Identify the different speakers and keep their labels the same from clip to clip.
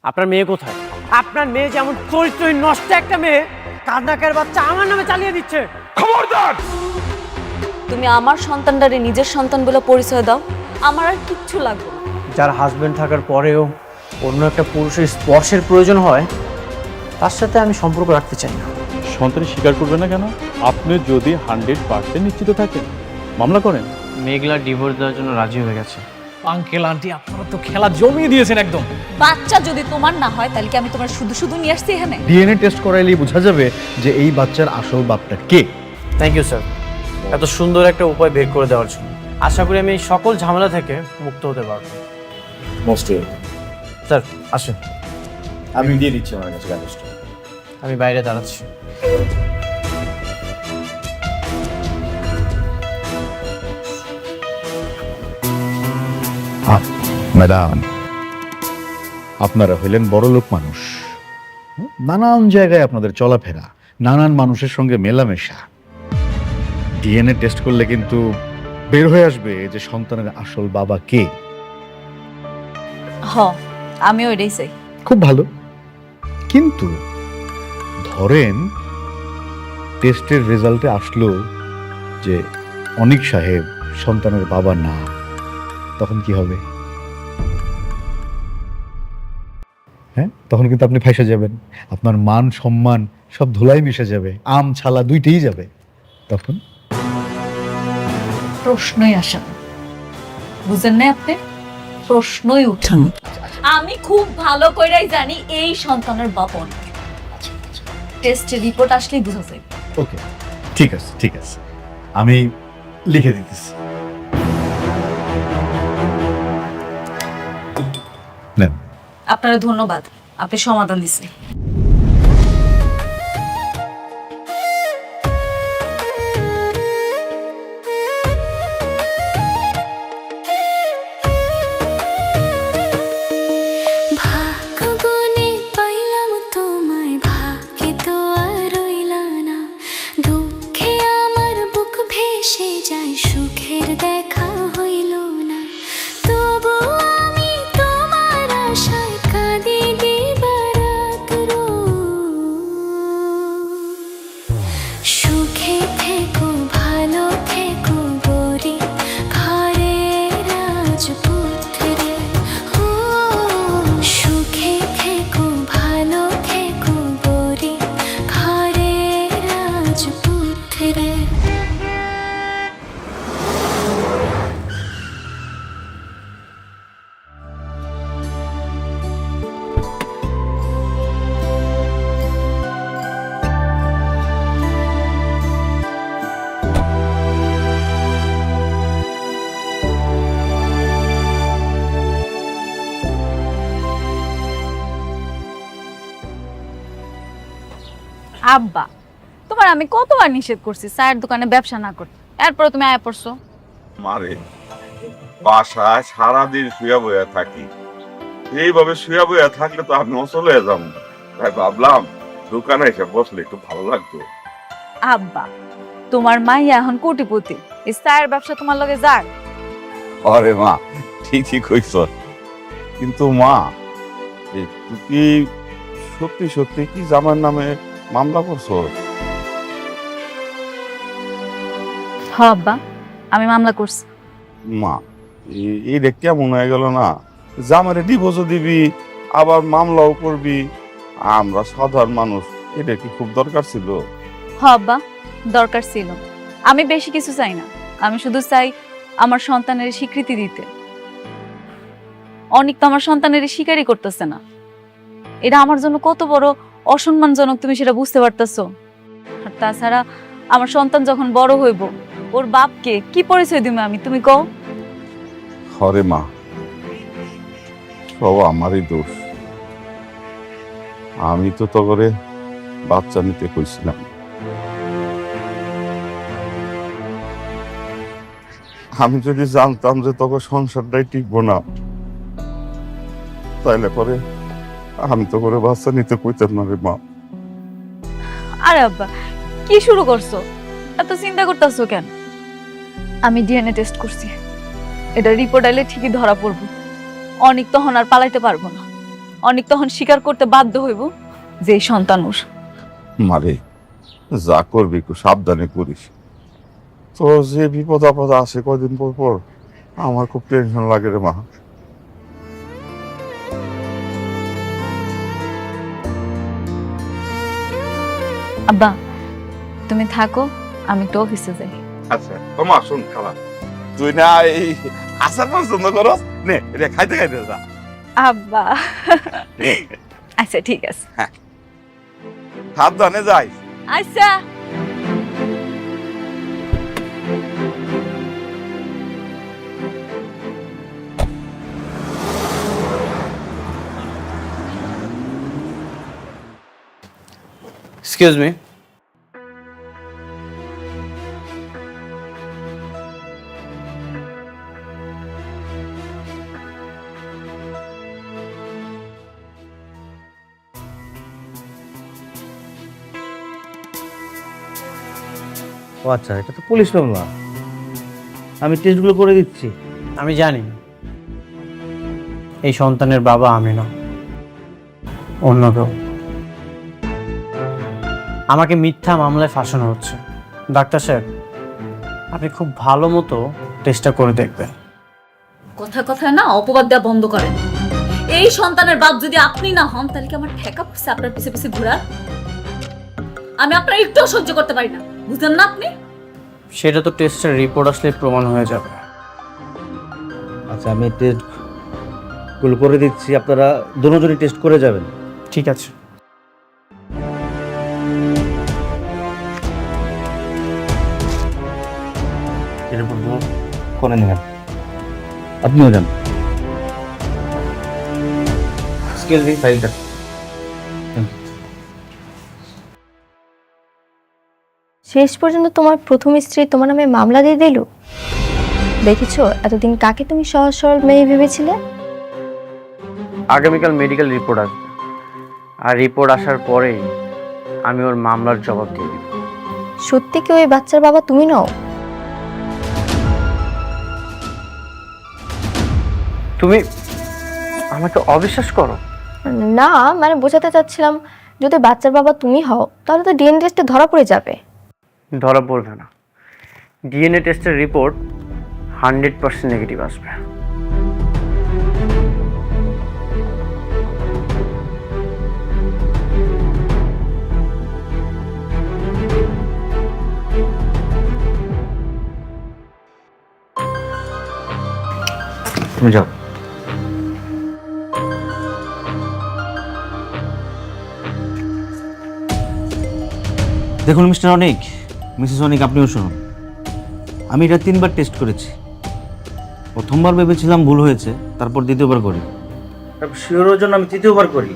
Speaker 1: আপনার মেয়ে কোথায়? আপনার মেয়ে যেমন চরিত্রহীন নষ্ট একটা মেয়ে, কান্নাকের বাচ্চা আমার নামে চালিয়ে দিচ্ছে।
Speaker 2: খবরদার!
Speaker 3: তুমি আমার সন্তানটারে নিজের সন্তান বলে পরিচয় দাও, আমার আর কিচ্ছু লাগবে না।
Speaker 1: যার হাজবেন্ড থাকার পরেও অন্য একটা পুরুষের স্পর্শের প্রয়োজন হয়, তার সাথে আমি সম্পর্ক রাখতে চাই না।
Speaker 2: সন্তান স্বীকার করবে না কেন? আপনি যদি 100% নিশ্চিত থাকেন মামলা করেন।
Speaker 1: মেঘলা ডিভোর্স দেওয়ার জন্য রাজি হয়ে গেছে।
Speaker 4: আঙ্কেল আন্টি আপনারা তো খেলা জমিয়ে দিয়েছেন একদম।
Speaker 3: বাচ্চা যদি তোমার না হয় তাহলে কি আমি তোমার শুধু শুধু নিয়ে আসছি এখানে?
Speaker 5: ডিএনএ টেস্ট করাইলেই বোঝা যাবে যে এই বাচ্চার আসল বাপটা কে।
Speaker 1: থ্যাংক ইউ স্যার, এত সুন্দর একটা উপায় বের করে দেওয়ার জন্য। আশা করি আমি এই সকল ঝামেলা থেকে মুক্ত হতে পারবো।
Speaker 5: মোস্ট
Speaker 1: স্যার আসেন,
Speaker 5: আমি দিয়ে দিচ্ছি আমার কাছে কাগজটা।
Speaker 1: আমি বাইরে দাঁড়াচ্ছি।
Speaker 5: ম্যাডাম, আপনারা হইলেন বড়লোক মানুষ, নানান জায়গায় আপনাদের চলাফেরা, নানান মানুষের সঙ্গে মেলামেশা। ডিএনএ টেস্ট করলে কিন্তু বের হয়ে আসবে যে সন্তানের আসল বাবা কে।
Speaker 3: হ, আমিও এটাই চাই।
Speaker 5: খুব ভালো, কিন্তু ধরেন টেস্টের রেজাল্টে আসলো যে অনিক সাহেব সন্তানের বাবা না, তখন কি হবে? হ্যাঁ, তখন কিন্তু আপনি ফাঁসে যাবেন, আপনার মান সম্মান সব ধুলাই মিশে যাবে, আম ছালা দুইটাই যাবে। তখন
Speaker 3: প্রশ্নই আসে না, বুঝেন না আপনি? প্রশ্নই উঠান। আমি খুব ভালো করেই জানি এই সন্তানের বাবা অনিক। টেস্টের রিপোর্ট আসলেই বুঝা যায়।
Speaker 5: ওকে, ঠিক আছে ঠিক আছে, আমি লিখে দিতেছি। নেন।
Speaker 3: আপনার ধন্যবাদ, আপনি সমাধান দিচ্ছেন।
Speaker 6: ভাগ্যগুণে পাইলাম তোমায়, ভাগ্যে তো আর রইলা না। দুঃখে আমার বুক ভেসে যায়, সুখের দেখা হইল না। তবু আমি তোমার আশায় কাঁদি দিবারাত রোজ। সুখে থেকো ভালো থেকো গরি ঘরের রাজপুত্রে। ও সুখে থেকো ভালো থেকো গরি ঘরের রাজপুত্রে।
Speaker 3: আব্বা, তোমার আমি কতবার নিষেধ করছি চায়ের দোকানে ব্যবসা না করতে, এরপরে তুমি আয়া পড়ছো।
Speaker 7: মারে বাসায় সারাদিন শুয়ে বয়ে থাকি, এইভাবে শুয়ে বয়ে থাকলে তো আমি অচল হয়ে যাবো। তাই ভাবলাম দোকানে এসে বসলে একটু ভালো লাগতো।
Speaker 3: আব্বা, তোমার মাইয়া এখন কোটিপতি, এই চায়ের ব্যবসা তোমার লগে যাক।
Speaker 7: আরে মা, ঠিকই কইছ, কিন্তু মা তুই কি সত্যি সত্যি কি জামার নামে মামলা করছো?
Speaker 3: হ আব্বা, আমি মামলা করছি।
Speaker 7: মা এইটা কেমন হয়ে গেল না? জামারে ডিভোর্সও দিবি আবার মামলাও করবি, আমরা সাধারণ মানুষ, এটা কি খুব দরকার ছিল?
Speaker 3: হ আব্বা, দরকার ছিল। আমি বেশি কিছু চাই না, আমি শুধু চাই আমার সন্তানের স্বীকৃতি দিতে। অনেক তো আমার সন্তানের স্বীকারই করতেছে না, এটা আমার জন্য কত বড় অসম্মানজনক তুমি সেটা বুঝতে পারতেছো? আর তাছাড়া আমার সন্তান যখন বড় হইব, ওর বাপকে কি পরিচয় দিব আমি, তুমি কও?
Speaker 7: হরে মা, সব আমারই দোষ। আমি তো তগরে বাচ্চা নিতে কইছিলাম। আমি যদি জানতাম যে তখন সংসারটাই টিকবো না, তাইলে পরে আমি তো করে বাচ্চা নিতে কইতাম না রে মা।
Speaker 3: আরে আব্বা, কি শুরু করছো? এত চিন্তা করতেছো কেন? আমি ডিএনএ টেস্ট করছি, এটা রিপোর্ট আইলে ঠিকই ধরা পড়বো। অনেক তখন আর পালাইতে পারবো না। অনেক তখন স্বীকার করতে বাধ্য হইব যে এই সন্তান ওর।
Speaker 7: মারে যা করবি একটু সাবধানে করিস। তো যে বিপদ আপদ আসে কদিন পর পর, আমার খুব টেনশন লাগে রে মা।
Speaker 3: আব্বা তুমি থাকো, আমি একটু অফিসে যাই।
Speaker 7: আচ্ছা তোমা শুন খালা, তুই না এই আচার পছন্দ করস, নে এটা খাইতে খাইতে যা।
Speaker 3: আব্বা আচ্ছা ঠিক আছে।
Speaker 7: সাবধানে যাই।
Speaker 3: আচ্ছা।
Speaker 1: Excuse me.
Speaker 8: ও আচ্ছা, এটা তো পুলিশ মামলা। আমি টেস্টগুলো করে দিচ্ছি।
Speaker 1: আমি জানি এই সন্তানের বাবা আমি না, অন্য কেউ। আমাকে মিথ্যা মামলায় ফাঁসানো হচ্ছে। ডাক্তার সাহেব, আপনি খুব ভালো মতো টেস্টটা করে দেখবেন।
Speaker 3: কথায় কথায় না অপবাদ দেওয়া বন্ধ করেন। এই সন্তানের বাপ যদি আপনি না হন, তাহলে কি আমার ঠেকা পড়ছে আপনার পিছে পিছে ঘোরা? আমি আপনার একটুও সহ্য করতে পারি না, বুঝলেন না আপনি?
Speaker 1: সেটা তো টেস্টের রিপোর্ট আসলে প্রমাণ হয়ে যাবে।
Speaker 8: আচ্ছা, আমি টেস্টগুলো করে দিচ্ছি, আপনারা দুজনই টেস্ট করে যাবেন।
Speaker 1: ঠিক আছে।
Speaker 8: করে নেবেন, আপনিও যান।
Speaker 1: এক্সকিউজ মি, ফাইলটা।
Speaker 9: শেষ পর্যন্ত তোমার প্রথম স্ত্রী তোমার নামে মামলা দিয়ে দিল। দেখেছো এতদিন কাকে তুমি সহজ সরল মেয়ে ভেবেছিলে?
Speaker 1: আগামীকাল মেডিকেল রিপোর্ট আসবে, আর রিপোর্ট আসার পরেই আমি ওর মামলার জবাব দিয়ে দিব।
Speaker 9: সত্যি কি ওই বাচ্চার বাবা তুমি নও?
Speaker 1: তুমি আমাকে অবিশ্বাস করো?
Speaker 9: না, মানে বোঝাতে চাচ্ছিলাম, যদি বাচ্চার বাবা তুমি হও তাহলে তো ডিএনএ টেস্টে ধরা পড়ে যাবে।
Speaker 1: ধরা পড়বে না, ডিএনএ টেস্টের রিপোর্ট 100% নেগেটিভ আসবে।
Speaker 8: তুমি যাও। দেখুন মিস্টার অনিক, মিসেস অনিক, আপনিও শুনুন। আমি এটা 3বার টেস্ট করেছি। প্রথমবার ভেবেছিলাম ভুল হয়েছে, তারপর দ্বিতীয়বার করি, তারপর শিওরের জন্য আমি তৃতীয়বার করি,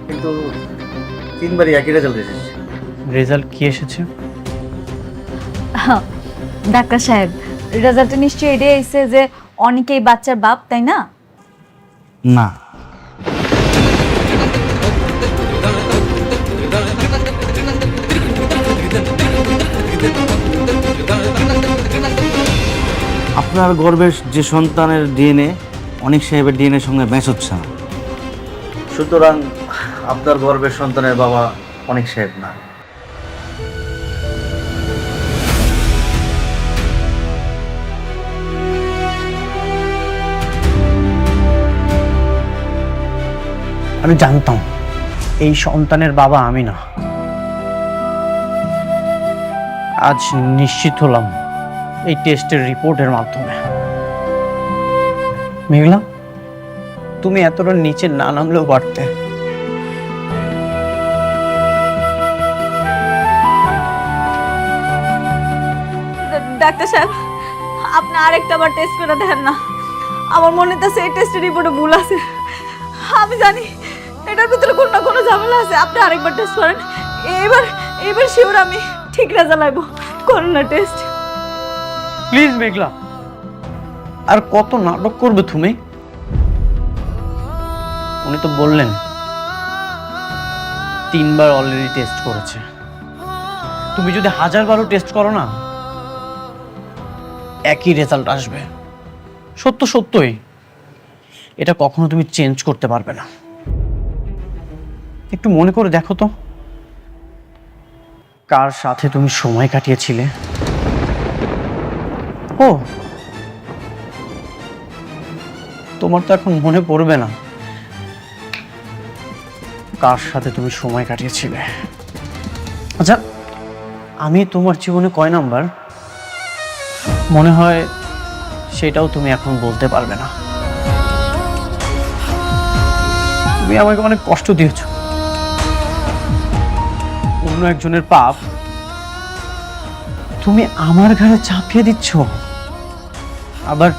Speaker 8: কিন্তু 3বারই একই রেজাল্ট এসেছে।
Speaker 1: রেজাল্ট কি এসেছে?
Speaker 3: ডাক্তার সাহেব, রেজাল্টে নিশ্চয়ই এটাই এসেছে যে অনেকেই বাচ্চার বাপ, তাই না?
Speaker 8: না, আপনার গর্ভের যে সন্তানের ডিএনএ অনিক সাহেবের ডিএনএর সঙ্গে ম্যাচ হচ্ছে না, সুতরাং আপনার গর্ভের সন্তানের বাবা অনিক সাহেব না।
Speaker 1: আমি জানতাম এই সন্তানের বাবা আমি না। আজ নিশ্চিত হলাম এই টেস্টের রিপোর্টের মাধ্যমে। মেঘলা, তুমি এতটা নিচে না নামলেও পারতে।
Speaker 3: ডাক্তার সাহেব, আপনি আরেকটা বার টেস্ট করে দেখেন না। আমার মনে হচ্ছে এই টেস্টের রিপোর্টে ভুল আছে। আমি জানি এটার ভিতরে কোনো না কোনো ঝামেলা আছে। আপনি আরেকবার টেস্ট করেন। এবার শিওর আমি ঠিক রেজাল্ট আইব। করুন না টেস্ট
Speaker 1: প্লিজ মেঘলা, আর কত নাটক করবে তুমি? উনি তো বললেন 3বার অলরেডি টেস্ট করেছে। তুমি যদি 1000বারও টেস্ট করো না, একই রেজাল্ট আসবে। সত্যই এটা কখনো তুমি চেঞ্জ করতে পারবে না। একটু মনে করে দেখো তো, কার সাথে তুমি সময় কাটিয়েছিলে? ও, তোমার তো এখন মনে পড়বে না কার সাথে তুমি সময় কাটিয়েছিলে। আচ্ছা, আমি তোমার জীবনে কয় নাম্বার মনে হয় সেটাও তুমি এখন বলতে পারবে না। তুমি আমাকে অনেক কষ্ট দিয়েছ, অন্য একজনের পাপ তুমি আমার ঘাড়ে চাপিয়ে দিচ্ছ, আবার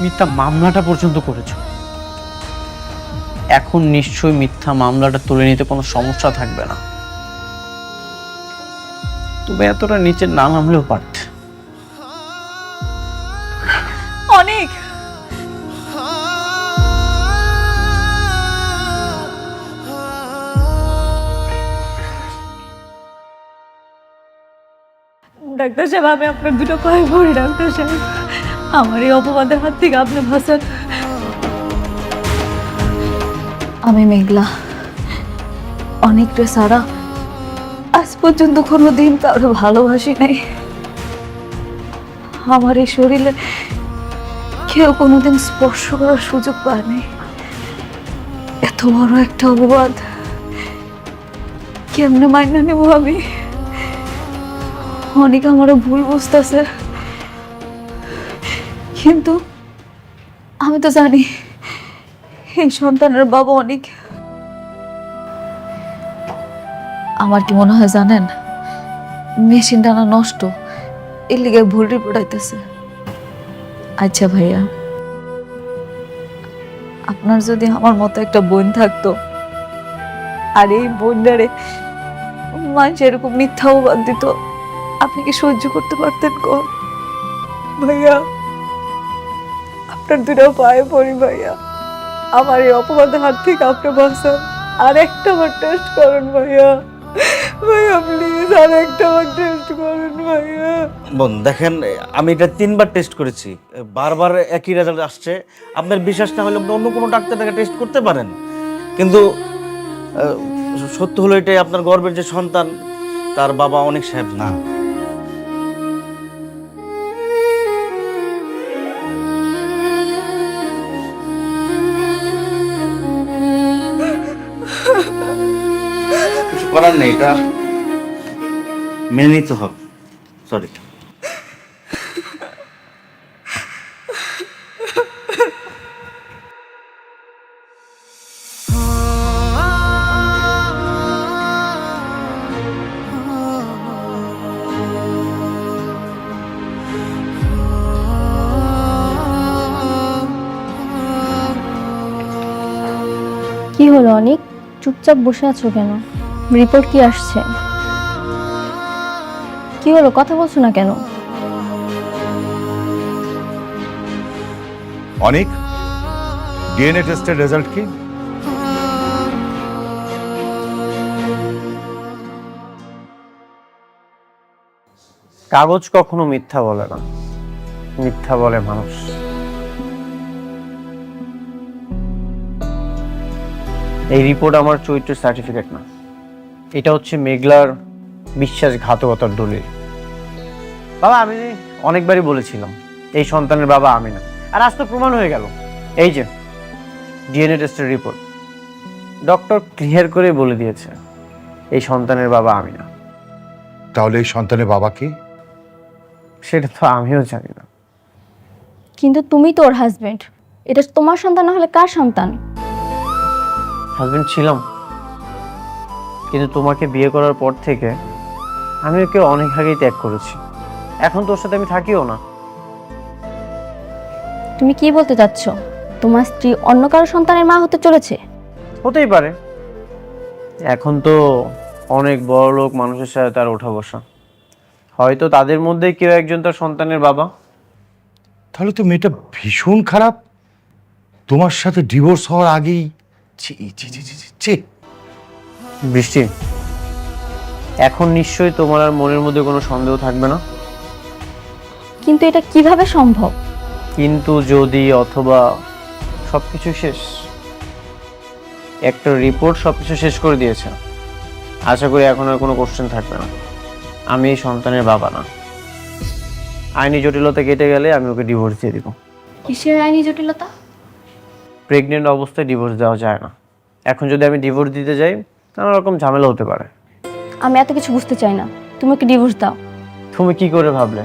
Speaker 1: মিথ্যা মামলাটা পর্যন্ত করেছো। এখন নিশ্চয়ই মিথ্যা মামলাটা তুলে নিতে কোনো সমস্যা থাকবে না। তুমি এতটা নিচে না নামলেও পারতে।
Speaker 3: অনেক ডাক্তার সাহেব, আমি আপনার দুটো পায়ে পড়ি ডাক্তার সাহেব, আমার এই অপবাদের হাত থেকে আপনি বাঁচান। আমি মেঘলা, অনেকটা সারা আজ পর্যন্ত কোনোদিন কারো ভালোবাসি নাই। আমার এই শরীরে কেউ কোনোদিন স্পর্শ করার সুযোগ পায়নি। এত বড় একটা অপবাদ কেমনে মাইনা নেব আমি? অনেক আমারও ভুল বুঝতেছে, কিন্তু আমি তো জানি এই সন্তানের বাবা অনেক। আমার কি মনে হয় জানেন, মেশিনটা না নষ্ট, এর লিগে ভুল রিপোর্ট আইতেছে। আচ্ছা ভাইয়া, আপনার যদি আমার মতো একটা বোন থাকতো, আর এই বোনটারে মানুষ এরকম মিথ্যা অপবাদ দিত, আপনি কি সহ্য করতে পারতেন? কোন ভাইয়া, আপনার দুটো পায়ে পড়ি ভাইয়া, আমার এই অপবাদের হাত থেকে আপনি বাঁচান। আর একটা বার টেস্ট করুন ভাইয়া, ভাইয়া প্লিজ আর একটা বার টেস্ট করুন ভাইয়া।
Speaker 8: বোন দেখেন, আমি এটা 3বার টেস্ট করেছি, বারবার একই রেজাল্ট আসছে। আপনার বিশ্বাস না হলে আপনি অন্য কোনো ডাক্তারকে টেস্ট করতে পারেন, কিন্তু সত্য হলো এটাই, আপনার গর্ভের যে সন্তান তার বাবা অনেক সাহেব না। কিছু করার নেই, এটা মেনে নিতে হবে। সরি।
Speaker 9: কি হলো অনেক, চুপচাপ বসে আছো কেন? রিপোর্ট কি আসছে? কি হলো, কথা বলছো না কেন?
Speaker 5: অনেক, ডিএনএ টেস্টের রেজাল্ট কি?
Speaker 1: কাগজ কখনো মিথ্যা বলে না, মিথ্যা বলে মানুষ। এই রিপোর্ট আমার চরিত্রের সার্টিফিকেট না, এটা হচ্ছে মেঘলার বিশ্বাসঘাতকতার দলিল। বাবা, আমি অনেকবারই বলেছিলাম এই সন্তানের বাবা আমি না, আর আজ তো প্রমাণ হয়ে গেল। এই যে ডিএনএ টেস্টের রিপোর্ট, ডক্টর ক্লিয়ার করে বলে দিয়েছে এই সন্তানের বাবা আমি না।
Speaker 5: তাহলে এই সন্তানের বাবা কে?
Speaker 1: সেটা তো আমিও জানি না।
Speaker 9: কিন্তু তুমি তো ওর হাজবেন্ড, এটা তোমার সন্তান না হলে কার সন্তান?
Speaker 1: হাজবেন্ড ছিলাম, কিন্তু তোমাকে বিয়ে করার পর থেকে আমি ওকে অনেক আগেই ত্যাগ করেছি। এখন তোর সাথে আমি থাকিও না।
Speaker 9: তুমি কি বলতে চাচ্ছ? তোমার স্ত্রী অন্য কারো সন্তানের মা হতে চলেছে?
Speaker 1: হতেই পারে, এখন তো অনেক বড় লোক মানুষের সাথে তার ওঠা বসা, হয়তো তাদের মধ্যে কেউ একজন তার সন্তানের বাবা।
Speaker 5: তাহলে তো মেয়েটা ভীষণ খারাপ, তোমার সাথে ডিভোর্স হওয়ার আগেই। ছি ছি ছি ছি ছি।
Speaker 1: বৃষ্টি, এখন নিশ্চয়ই তোমার আর মনের মধ্যে কোনো সন্দেহ থাকবে না।
Speaker 9: কিন্তু এটা কিভাবে সম্ভব?
Speaker 1: কিন্তু, যদি, অথবা সবকিছু শেষ। একটা রিপোর্ট সব কিছু শেষ করে দিয়েছে। আশা করি এখন আর কোনো কোশ্চেন থাকবে না। আমি এই সন্তানের বাবা না। আইনি জটিলতা কেটে গেলে আমি ওকে ডিভোর্স দিয়ে দিব।
Speaker 9: কিসের আইনি জটিলতা?
Speaker 1: প্রেগনেন্ট অবস্থায় ডিভোর্স দেওয়া যায় না। এখন যদি আমি ডিভোর্স দিতে যাই নানা রকম ঝামেলা হতে পারে।
Speaker 9: আমি এত কিছু বুঝতে চাই না, তুমি ওকে ডিভোর্স দাও।
Speaker 1: তুমি কি করে ভাবলে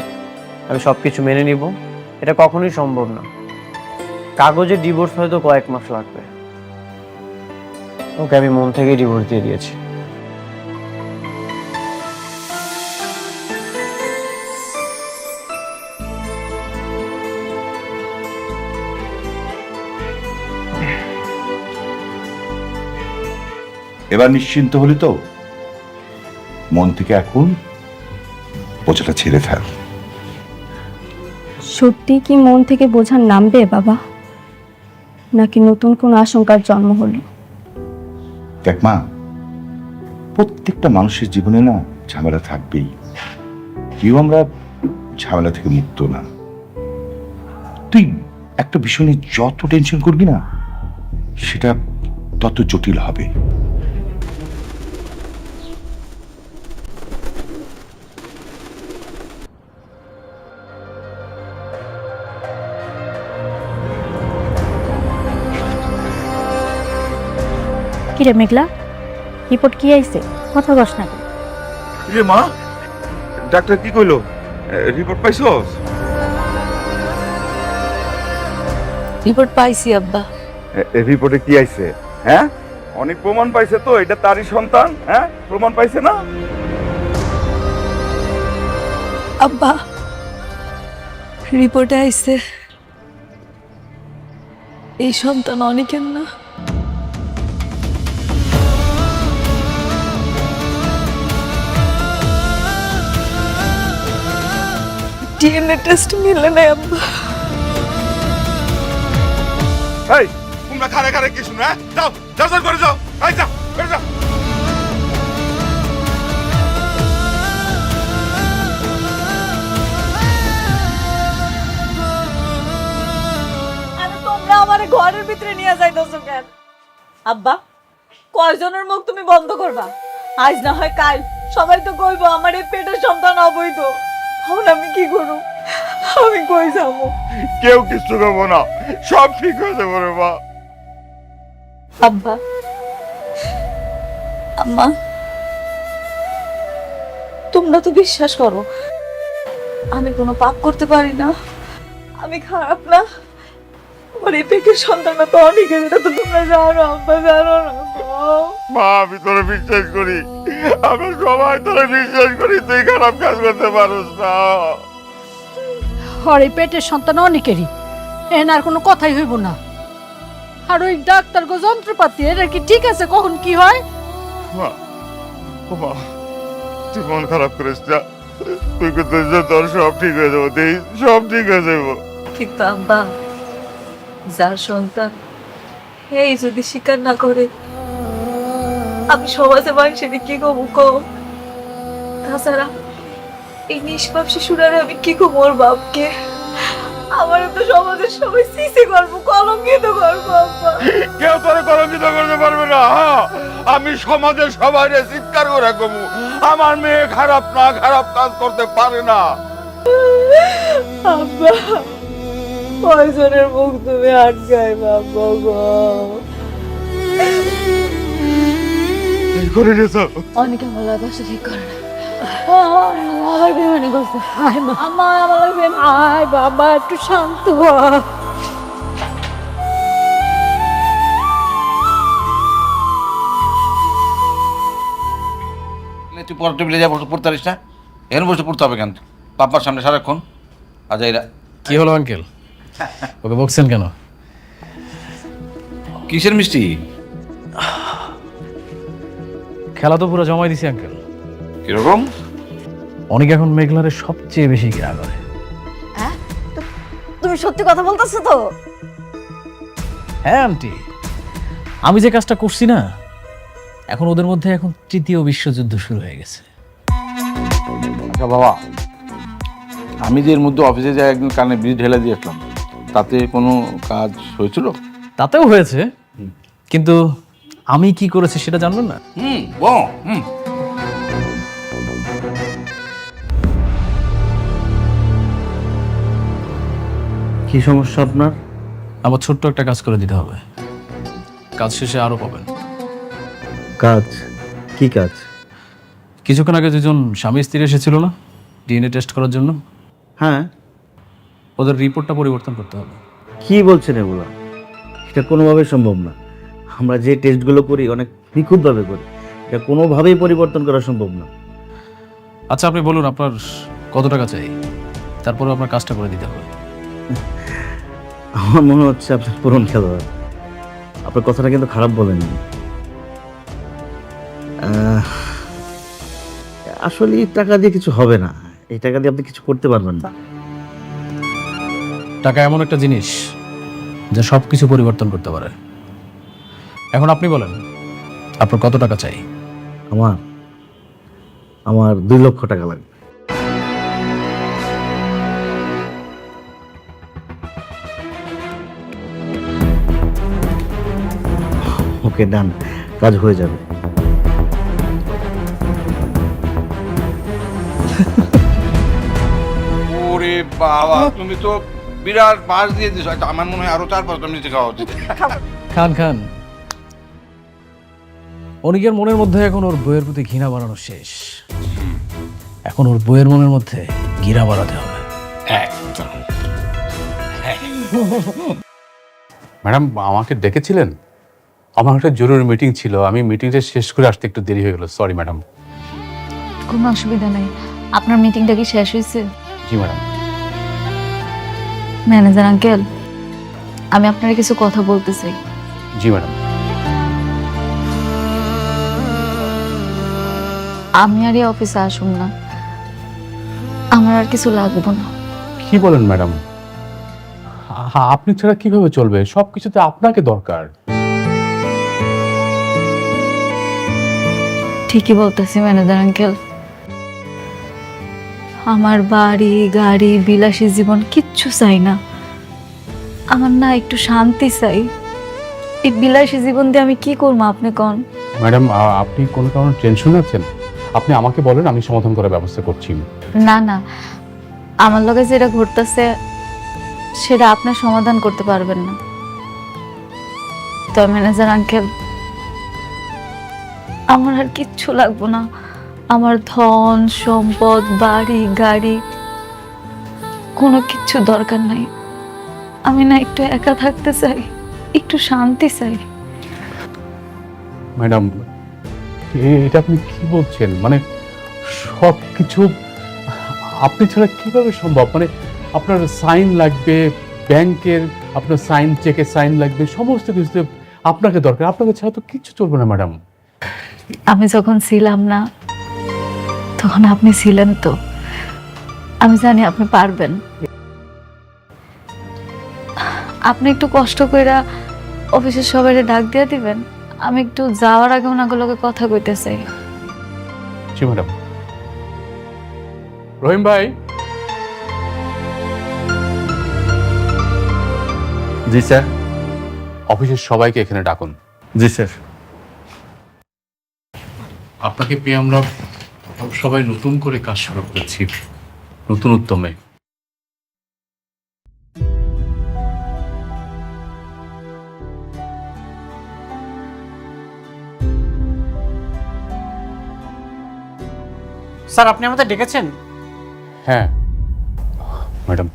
Speaker 1: আমি সব কিছু মেনে নিব? এটা কখনোই সম্ভব না। কাগজে ডিভোর্স হয়তো কয়েক মাস লাগবে। ওকে আমি মন থেকে ডিভোর্স দিয়ে দিয়েছি।
Speaker 10: এবার নিশ্চিন্ত হলি তো? মন থেকে এখন বোঝাটা ছেড়ে ফেল।
Speaker 9: সত্যি কি মন থেকে বোঝা নামবে বাবা, নাকি নতুন কোন আশঙ্কার জন্ম হলো?
Speaker 10: দেখ মা, প্রত্যেকটা মানুষের জীবনে না ঝামেলা থাকবেই। কেউ আমরা ঝামেলা থেকে মুক্ত না। তুই একটা বিষয় নিয়ে যত টেনশন করবি না, সেটা তত জটিল হবে।
Speaker 9: কিরে মেঘলা, রিপোর্ট কি আইছে? কথা কস না।
Speaker 7: রে মা, ডাক্তার কি কইলো? রিপোর্ট পাইছস?
Speaker 3: রিপোর্ট পাইছি আব্বা।
Speaker 7: রিপোর্টে কি আইছে? হ্যাঁ, অনেক প্রমাণ পাইছে তো এটা তারই সন্তান। হ্যাঁ, প্রমাণ পাইছে না?
Speaker 3: আব্বা, রিপোর্টে আইছে এই সন্তান অনেকের না। ডিএনএ টেস্ট মিলে নাই আব্বা।
Speaker 7: এই তোমরা খারে খারে কি শুনো? যাও যাও যাও করে যাও। এই যাও করে যাও।
Speaker 3: আরে তোমরা আমারে ঘরের ভিতরে নিয়ে যাইতেছো কেন? আব্বা, কয়জনের মুখ তুমি বন্ধ করবা? আজ না হয় কাল সবাই তো কইবো আমার এই পেটের সন্তান অবৈধ। এখন আমি কি করব? আমি কই যাবো?
Speaker 7: কেউ কিছু করবো না, সব ঠিক হয়ে যাবে রে মা।
Speaker 3: আব্বা, আম্মা, তোমরা তো বিশ্বাস করো আমি কোনো পাপ করতে পারি না, আমি খারাপ না। আমার এই পেটের সন্তানটা তো অনেকের, এটা তো তোমরা জানো আব্বা, জানো না?
Speaker 7: মা, আমি তোরে বিশ্বাস করি, আমি সবাই তোরে বিশ্বাস করি, তুই খারাপ কাজ করতে পারোস না।
Speaker 11: আর এই পেটের সন্তান অনেকেরই, এনার কোনো কথাই হইব না। আর ওই ডাক্তার গো যন্ত্রপাতি, এটা কি ঠিক আছে কখন কি হয়?
Speaker 7: মা, ও মা, তুই মন খারাপ করিস না, তুই কিন্তু তোর সব ঠিক হয়ে যাবো, তুই সব ঠিক হয়ে যাবো।
Speaker 3: কিন্তু আব্বা, যার সন্তান এই যদি স্বীকার না করে, আমি সমাজে মানুষের কি কমু কম? তাছাড়া এই নিষ্পাপ শিশুরারে আমি কি কম ওর বাপকে? আমার তো সমাজের সবাই সিসি করবো, কলঙ্কিত করবো আব্বা।
Speaker 7: কেউ তোরে কলঙ্কিত করতে পারবে না। হ্যাঁ, আমি সমাজের সবাই চিৎকার করে কমু আমার মেয়ে খারাপ না, খারাপ কাজ করতে পারে না।
Speaker 3: আব্বা, কয়জনের মুখ তুমি আটকাই বাবা গো?
Speaker 7: করে নিয়েছ
Speaker 3: অনেকে ভালো বাসা ঠিক করে না, আমার বেমানি করছে। হায় মা, আমার লাগবে।
Speaker 11: আয় বাবা, একটু শান্ত হ।
Speaker 8: তুই পরের টেবিলে যা বসে পড়তে পারিস না? এখানে বসে পড়তে হবে কেন? পাপার সামনে সারাক্ষণ আজ এরা
Speaker 4: কি হলো আঙ্কেল? ওকে বকছেন কেন?
Speaker 8: কিসের মিষ্টি?
Speaker 4: খেলা তো পুরো জমাই দিছি আঙ্কেল।
Speaker 8: কিরকম?
Speaker 4: অনেক এখন মেঘলারে সবচেয়ে বেশি ঘৃণা করে।
Speaker 3: তুমি সত্যি কথা বলতেছো তো?
Speaker 4: হ্যাঁ আন্টি, আমি যে কাজটা করছি না, এখন ওদের মধ্যে এখন তৃতীয় বিশ্বযুদ্ধ শুরু হয়ে গেছে।
Speaker 2: আচ্ছা বাবা, আমি যে এর মধ্যে অফিসে যাই একদিন কানে বিষ ঢেলে দিয়ে আসলাম, তাতে কোনো কাজ হয়েছিল?
Speaker 4: তাতেও হয়েছে, কিন্তু আমি কি করেছি সেটা জানবেন না?
Speaker 8: কি সমস্যা আপনার?
Speaker 4: আমার ছোট্ট একটা কাজ করে দিতে হবে, কাজ শেষে আরো পাবেন।
Speaker 8: কাজ? কি কাজ?
Speaker 4: কিছুক্ষণ আগে দুজন স্বামী স্ত্রী এসেছিল না ডিএনএ টেস্ট করার জন্য?
Speaker 8: হ্যাঁ।
Speaker 4: ওদের রিপোর্টটা পরিবর্তন করতে হবে।
Speaker 8: কি বলছেন এগুলো? এটা কোনোভাবেই সম্ভব না। আমরা যে টেস্টগুলো করি অনেক নিখুঁতভাবে করি, এটা কোনোভাবেই পরিবর্তন করা সম্ভব না।
Speaker 4: আচ্ছা আপনি বলুন আপনার কত টাকা চাই, তারপরে আপনার কাজটা করে দিতে হবে।
Speaker 8: আমার মনে হচ্ছে আপনার পুরন খেলোয়াড়। আপনার কথাটা কিন্তু খারাপ বলেননি। আসলে এই টাকা দিয়ে কিছু হবে না, এই টাকা দিয়ে আপনি কিছু করতে পারবেন না।
Speaker 4: টাকা এমন একটা জিনিস যা সব কিছু পরিবর্তন করতে পারে। এখন আপনি বলেন আপনার কত টাকা চাই?
Speaker 8: আমার 2 লক্ষ টাকা লাগবে। ওকে, ডান, কাজ হয়ে যাবে।
Speaker 10: ওরে বাবা, তুমি তো বিরাট পাস দিয়ে দিছো। আমার মনে হয় আরো 4-5টা মিনিট খাওয়া উচিত।
Speaker 4: খান খান। অনেকের মনের মধ্যে এখন ওর বইয়ের প্রতি ঘৃণা বাড়ানো শেষ, এখন ওর বইয়ের মনের মধ্যে ঘৃণা বাড়াতে হবে।
Speaker 2: ম্যাডাম আমাকে ডেকেছিলেন? আমার একটা জরুরি মিটিং ছিল, আমি মিটিংটা শেষ করে আসতে একটু দেরি হয়ে গেল, সরি ম্যাডাম।
Speaker 3: কোনো অসুবিধা নেই। আপনার মিটিংটা কি শেষ হয়েছে?
Speaker 2: জি ম্যাডাম।
Speaker 3: ম্যানেজার আঙ্কেল, আমি আপনার কিছু কথা বলতে চাই।
Speaker 2: জি ম্যাডাম।
Speaker 3: আমি আর এই অফিসে আসুন না, আমার আর কিছু লাগবে না।
Speaker 2: কি বলেন ম্যাডাম? আপনি ছাড়া কিভাবে চলবে? সবকিছুতে আপনাকে দরকার।
Speaker 3: ঠিকই বলতেছি ম্যানেজার আঙ্কেল, আমার বাড়ি গাড়ি বিলাসী জীবন কিচ্ছু চাই না। আমার না একটু শান্তি চাই। এই বিলাসী জীবন দিয়ে আমি কি করবো আপনি কোন?
Speaker 2: ম্যাডাম আপনি কোনো কারণে টেনশন আছেন? আপনি আমাকে বলেন, আমি সমাধান করার ব্যবস্থা করছি।
Speaker 3: না না, আমার লগে যেটা ঘটতেছে সেটা আপনার সমাধান করতে পারবেন না। তো ম্যানেজার আঙ্কেল, আমার আর কিচ্ছু লাগবে না। আমার ধন সম্পদ বাড়ি গাড়ি কোনো কিচ্ছু দরকার নাই। আমি না একটু একা থাকতে চাই, একটু শান্তি চাই।
Speaker 2: ম্যাডাম এটা আপনি কি বলছেন? মানে সবকিছু আপনি ছাড়া কিভাবে সম্ভব? মানে আপনার সাইন লাগবে ব্যাংকের, আপনার সাইন চেকে সাইন লাগবে, সমস্ত কিছুতে আপনাকে দরকার। আপনাকে ছাড়া তো কিচ্ছু চলবে না ম্যাডাম।
Speaker 3: আমি যখন ছিলাম না তখন আপনি ছিলেন তো, আমি জানি আপনি পারবেন। আপনি একটু কষ্ট কইরা অফিসের সবাই ডাক দিয়ে দিবেন, আমি একটু যাওয়ার আগে ওনাগুলোকে কথা কইতে চাই।
Speaker 2: জি ম্যাডাম। রহিম ভাই।
Speaker 5: জি স্যার।
Speaker 2: অফিসের সবাইকে এখানে ডাকুন।
Speaker 5: জি স্যার।
Speaker 2: আপনাকে পেয়ে আমরা সবাই নতুন করে কাজ শুরু করেছি, নতুন উদ্যমে।
Speaker 1: স্যার আপনি আমাদের ডেকেছেন?
Speaker 2: হ্যাঁ ম্যাডাম।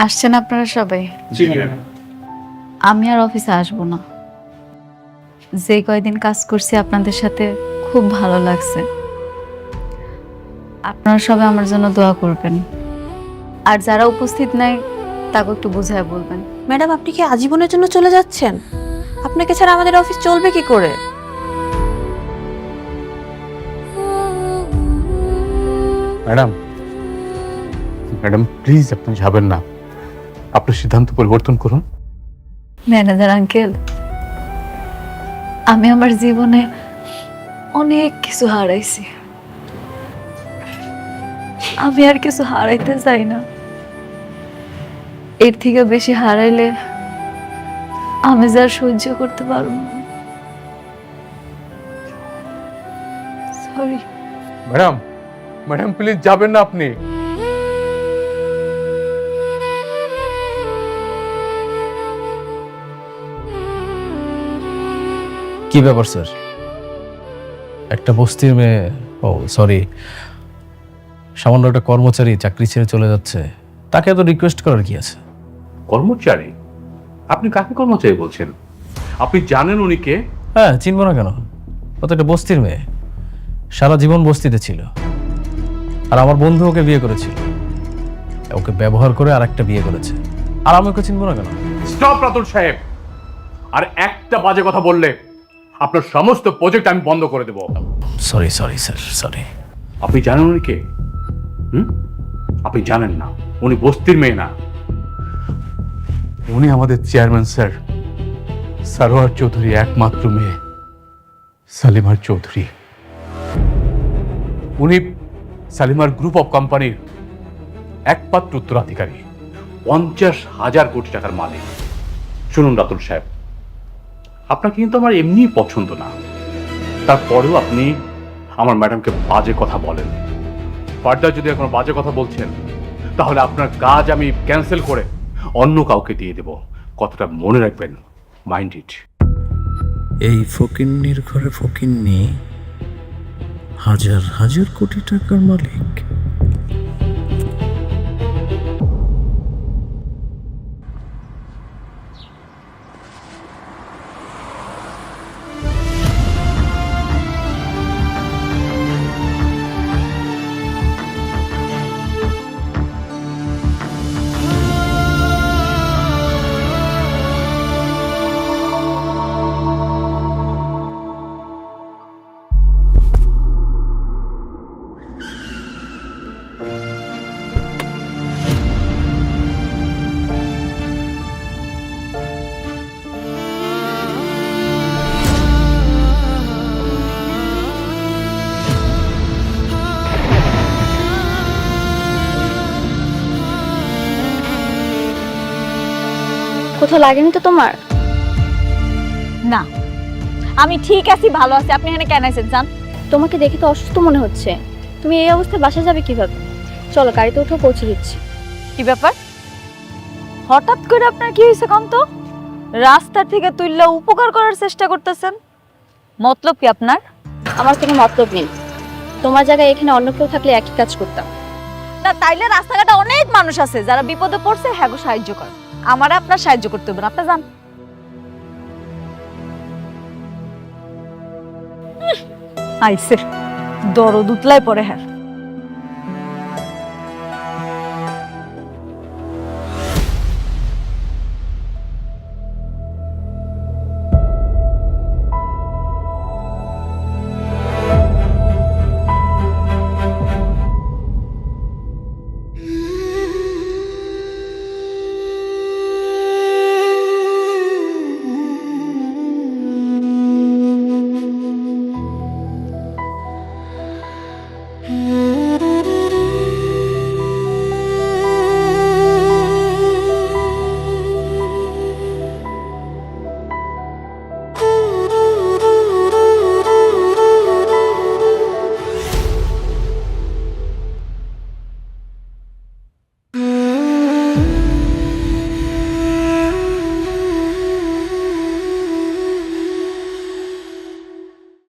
Speaker 3: আসছেন আপনারা সবাই? আমি আর অফিসে আসবো না। যে কয়দিন কাজ করছি আপনাদের সাথে খুব ভালো লাগছে। আপনারা সবাই আমার জন্য দোয়া করবেন, আর যারা উপস্থিত নাই তাকে একটু বুঝায় বলবেন।
Speaker 12: ম্যাডাম, আপনি কি আজীবনের জন্য চলে যাচ্ছেন? আপনাকে ছাড়া আমাদের অফিস চলবে কি করে?
Speaker 2: ম্যাডাম ম্যাডাম প্লিজ আপনি যাবেন না, আপনার সিদ্ধান্ত পরিবর্তন করুন।
Speaker 3: ম্যানেজার আঙ্কেল, আমি আমার জীবনে অনেক কিছু হারাইছি, আমি আর কিছু হারাইতে চাই না। এর থেকে বেশি হারাইলে আমি যা সহ্য করতে পারবো না। সরি।
Speaker 2: ম্যাডাম, ম্যাডাম প্লিজ যাবেন না আপনি।
Speaker 4: কি ব্যাপার স্যার? একটা বস্তির মেয়ে, ও সরি, সামান্য একটা কর্মচারী চাকরি ছেড়ে চলে যাচ্ছে, তাকে এত রিকোয়েস্ট করার কি আছে?
Speaker 2: কর্মচারী? আপনি কাকে কর্মচারী বলছেন? আপনি জানেন উনি কে?
Speaker 4: হ্যাঁ, চিনবো না কেন? ও তো একটা বস্তির মেয়ে, সারা জীবন বস্তিতে ছিল। আর আমার বন্ধু ওকে বিয়ে করেছিল, ওকে ব্যবহার করে আর একটা বিয়ে করেছে। আর আমি ওকে চিনবো না কেন?
Speaker 2: স্টপ রাতুল সাহেব, আর একটা বাজে কথা বললে আপনার সমস্ত প্রজেক্ট আমি বন্ধ করে দেব।
Speaker 4: Sorry sorry sir, sorry.
Speaker 2: আপনি জানেন উনি কে? আপনি জানেন না, উনি বস্তির মেয়ে না, উনি আমাদের চেয়ারম্যান স্যার সরোয়ার চৌধুরী একমাত্র মেয়ে, সালিমার চৌধুরী। উনি সালিমার গ্রুপ অফ কোম্পানির একমাত্র উত্তরাধিকারী, 50,000 কোটি টাকার মালিক। শুনুন রাতুল সাহেব, আপনাকে কিন্তু আমার এমনি পছন্দ না, তারপরেও আপনি আমার ম্যাডামকে বাজে কথা বলেন। ফার্দার যদি কোনো বাজে কথা বলছেন তাহলে আপনার কাজ আমি ক্যান্সেল করে অন্য কাউকে দিয়ে দেব, কথাটা মনে রাখবেন। Mind it.
Speaker 4: এই ফকিন্নির ঘরে ফকিন্নি, হাজার হাজার কোটি টাকার মালিক।
Speaker 9: কোথাও লাগেনি তো তোমার?
Speaker 3: না, আমি ঠিক আছি, ভালো আছি। আপনি এখানে কেন আছেন জান?
Speaker 9: তোমাকে দেখে তো অসুস্থ মনে হচ্ছে, তুমি এই অবস্থায় বাসা যাবে কিভাবে? চলো গাড়িতে উঠে পৌঁছে দিচ্ছি।
Speaker 3: কি ব্যাপার? হঠাৎ করে আপনার কি হয়েছে কম তো? রাস্তা থেকে তুললে উপকার করার চেষ্টা করতেছেন, মতলব কি আপনার?
Speaker 9: আমার কোনো মতলব নেই, তোমার জায়গায় এখানে অন্য কেউ থাকলে একই কাজ করতাম।
Speaker 3: না তাইলে রাস্তাঘাটে অনেক মানুষ আছে যারা বিপদে পড়ছে, হ্যাঁ গো সাহায্য করে। আমার আপনার সাহায্য করতে হবে না, আপনি যান। আইসে দরদ উতলায় পড়ে হ্যাঁ।